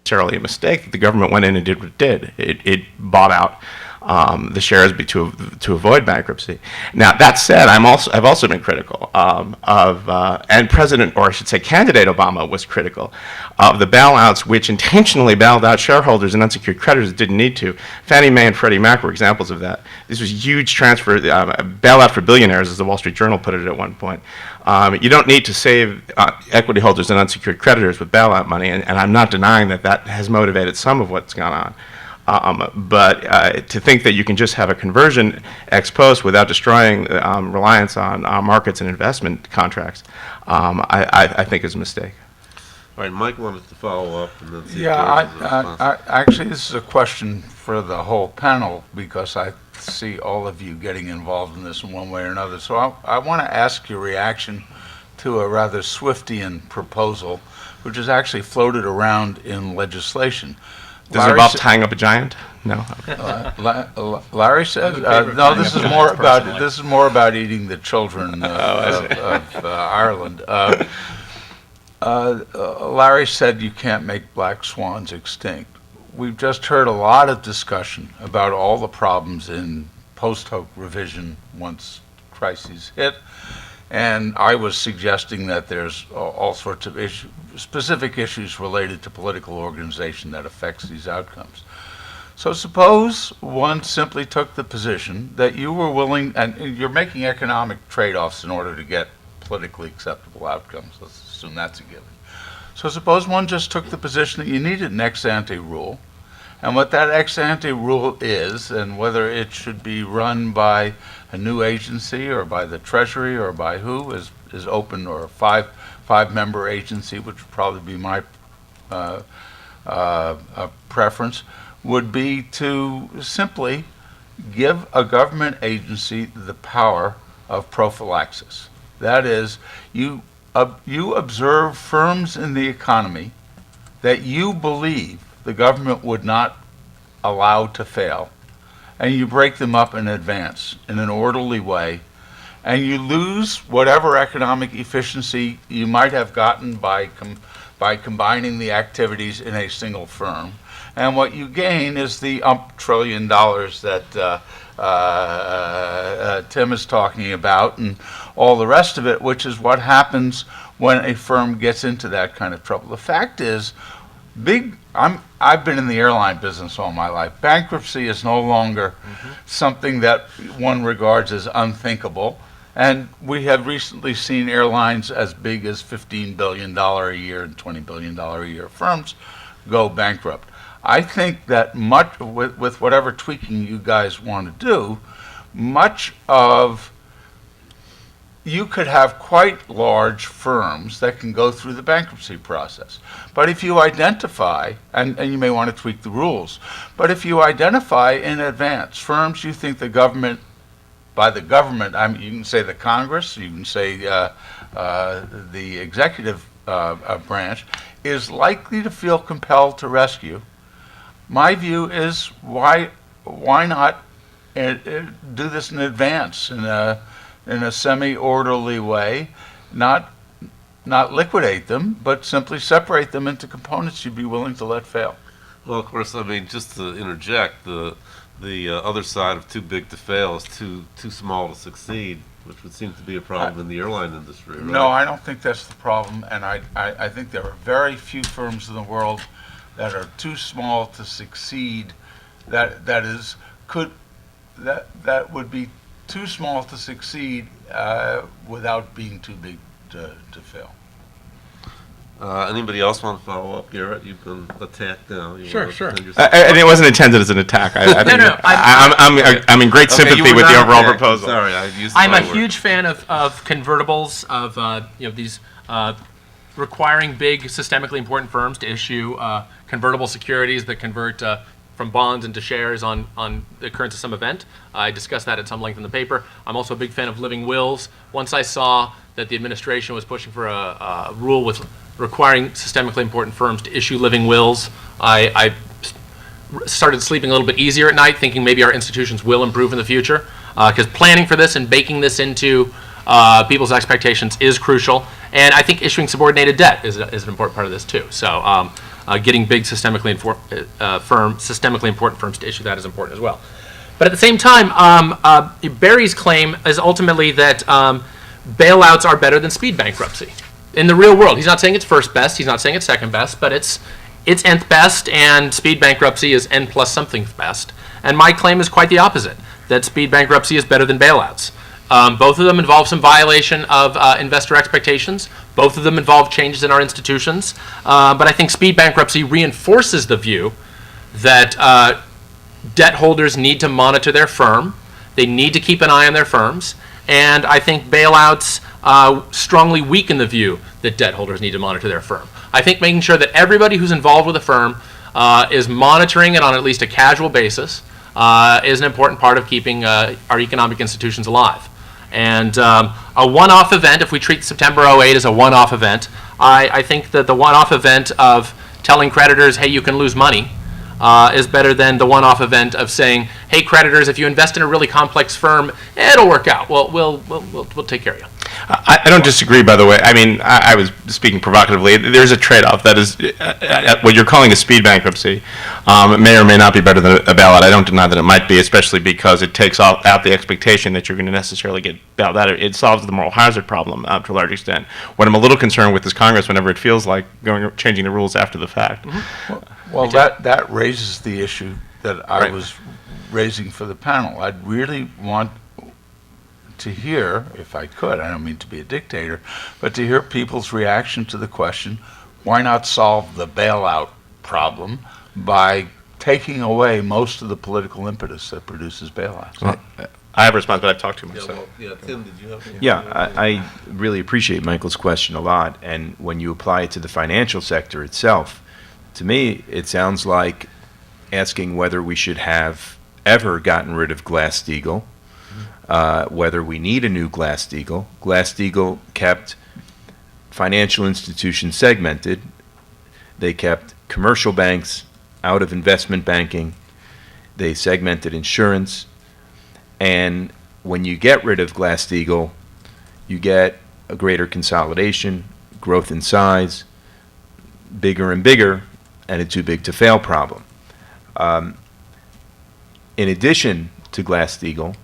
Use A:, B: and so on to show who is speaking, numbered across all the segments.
A: necessarily a mistake that the government went in and did what it did. It bought out the shares to avoid bankruptcy. Now, that said, I've also been critical and President, or I should say candidate Obama was critical of the bailouts which intentionally bailed out shareholders and unsecured creditors that didn't need to. Fannie Mae and Freddie Mac were examples of that. This was huge transfer, bailout for billionaires, as the Wall Street Journal put it at one point. You don't need to save equity holders and unsecured creditors with bailout money, and I'm not denying that that has motivated some of what's gone on. But to think that you can just have a conversion ex post without destroying reliance on markets and investment contracts, I think is a mistake.
B: All right, Mike wanted to follow up and then see.
C: Yeah, actually, this is a question for the whole panel because I see all of you getting involved in this in one way or another. So I want to ask your reaction to a rather Swiftian proposal, which is actually floated around in legislation.
A: Does it involve tying up a giant? No.
C: Larry said, no. This is more about eating the children of Ireland. Larry said you can't make black swans extinct. We've just heard a lot of discussion about all the problems in post-hoc revision once crises hit, and I was suggesting that there's all sorts of specific issues related to political organization that affects these outcomes. So suppose one simply took the position that you were willing, and you're making economic trade-offs in order to get politically acceptable outcomes. Let's assume that's a given. So suppose one just took the position that you needed an ex-ante rule, and what that ex-ante rule is, and whether it should be run by a new agency or by the Treasury or by who is open, or a five-member agency, which would probably be my preference, would be to simply give a government agency the power of prophylaxis. That is, you observe firms in the economy that you believe the government would not allow to fail, and you break them up in advance in an orderly way, and you lose whatever economic efficiency you might have gotten by combining the activities in a single firm. And what you gain is the $1 trillion that Tim is talking about, and all the rest of it, which is what happens when a firm gets into that kind of trouble. The fact is, I've been in the airline business all my life. Bankruptcy is no longer something that one regards as unthinkable, and we have recently seen airlines as big as $15 billion a year and $20 billion a year firms go bankrupt. I think that much, with whatever tweaking you guys want to do, you could have quite large firms that can go through the bankruptcy process. But if you identify, and you may want to tweak the rules, but if you identify in advance firms you think the government, by the government, you can say the Congress, you can say the executive branch, is likely to feel compelled to rescue, my view is why not do this in advance in a semi-orderly way, not liquidate them, but simply separate them into components you'd be willing to let fail.
B: Well, of course, I mean, just to interject, the other side of too big to fail is too small to succeed, which would seem to be a problem in the airline industry, right?
C: No, I don't think that's the problem, and I think there are very few firms in the world that are too small to succeed, that would be too small to succeed without being too big to fail.
B: Anybody else want to follow up, Garett? You can attack now.
D: Sure.
A: And it wasn't intended as an attack. I'm in great sympathy with the overall proposal.
B: Sorry, I used
D: I'm a huge fan of convertibles, of these requiring big systemically important firms to issue convertible securities that convert from bonds into shares on the occurrence of some event. I discussed that at some length in the paper. I'm also a big fan of living wills. Once I saw that the administration was pushing for a rule with requiring systemically important firms to issue living wills, I started sleeping a little bit easier at night, thinking maybe our institutions will improve in the future. Because planning for this and baking this into people's expectations is crucial. And I think issuing subordinated debt is an important part of this too. So getting big systemically important firms to issue that is important as well. But at the same time, Barry's claim is ultimately that bailouts are better than speed bankruptcy. In the real world, he's not saying it's first best, he's not saying it's second best, but it's nth best, and speed bankruptcy is n plus something best. And my claim is quite the opposite, that speed bankruptcy is better than bailouts. Both of them involve some violation of investor expectations. Both of them involve changes in our institutions. But I think speed bankruptcy reinforces the view that debt holders need to monitor their firm. They need to keep an eye on their firms. And I think bailouts strongly weaken the view that debt holders need to monitor their firm. I think making sure that everybody who's involved with a firm is monitoring it on at least a casual basis is an important part of keeping our economic institutions alive. And a one-off event, if we treat September 08 as a one-off event, I think that the one-off event of telling creditors, hey, you can lose money, is better than the one-off event of saying, hey, creditors, if you invest in a really complex firm, it'll work out. We'll take care of you.
A: I don't disagree, by the way. I mean, I was speaking provocatively. There's a trade-off that is what you're calling a speed bankruptcy. It may or may not be better than a bailout. I don't deny that it might be, especially because it takes out the expectation that you're going to necessarily get bailed out. It solves the moral hazard problem to a large extent. What I'm a little concerned with is Congress, whenever it feels like changing the rules after the fact.
D: Mm-hmm.
C: Well, that raises the issue that I
A: Right.
C: was raising for the panel. I'd really want to hear, if I could, I don't mean to be a dictator, but to hear people's reaction to the question, why not solve the bailout problem by taking away most of the political impetus that produces bailouts?
A: Well, I have a response, but I've talked too much.
B: Yeah,
A: So.
B: well, yeah, Tim, did you have?
E: Yeah, I really appreciate Michael's question a lot, and when you apply it to the financial sector itself, to me, it sounds like asking whether we should have ever gotten rid of Glass-Steagall, whether we need a new Glass-Steagall. Glass-Steagall kept financial institutions segmented. They kept commercial banks out of investment banking. They segmented insurance. And when you get rid of Glass-Steagall, you get a greater consolidation, growth in size, bigger and bigger, and a too-big-to-fail problem. In addition to Glass-Steagall,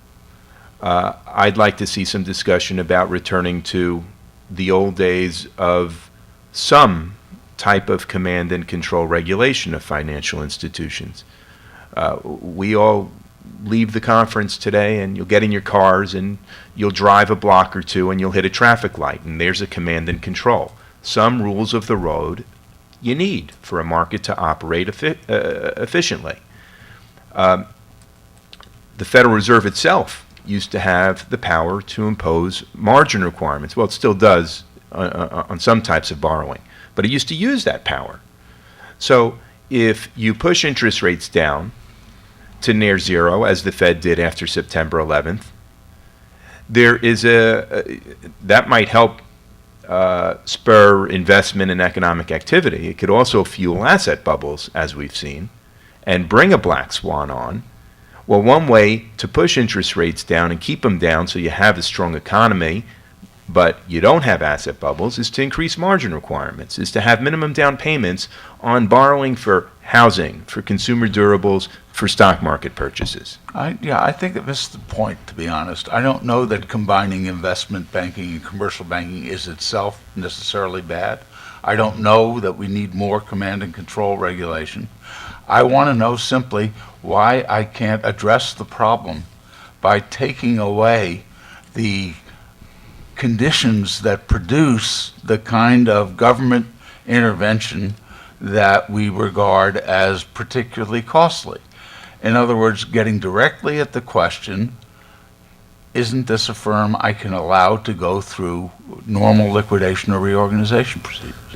E: I'd like to see some discussion about returning to the old days of some type of command and control regulation of financial institutions. We all leave the conference today and you'll get in your cars and you'll drive a block or two and you'll hit a traffic light and there's a command and control. Some rules of the road you need for a market to operate efficiently. The Federal Reserve itself used to have the power to impose margin requirements. Well, it still does on some types of borrowing, but it used to use that power. So if you push interest rates down to near zero, as the Fed did after September 11th, there is that might help spur investment and economic activity. It could also fuel asset bubbles, as we've seen, and bring a black swan on. Well, one way to push interest rates down and keep them down so you have a strong economy, but you don't have asset bubbles, is to increase margin requirements, is to have minimum down payments on borrowing for housing, for consumer durables, for stock market purchases.
C: I think it missed the point, to be honest. I don't know that combining investment banking and commercial banking is itself necessarily bad. I don't know that we need more command and control regulation. I want to know simply why I can't address the problem by taking away the conditions that produce the kind of government intervention that we regard as particularly costly. In other words, getting directly at the question, isn't this a firm I can allow to go through normal liquidation or reorganization procedures?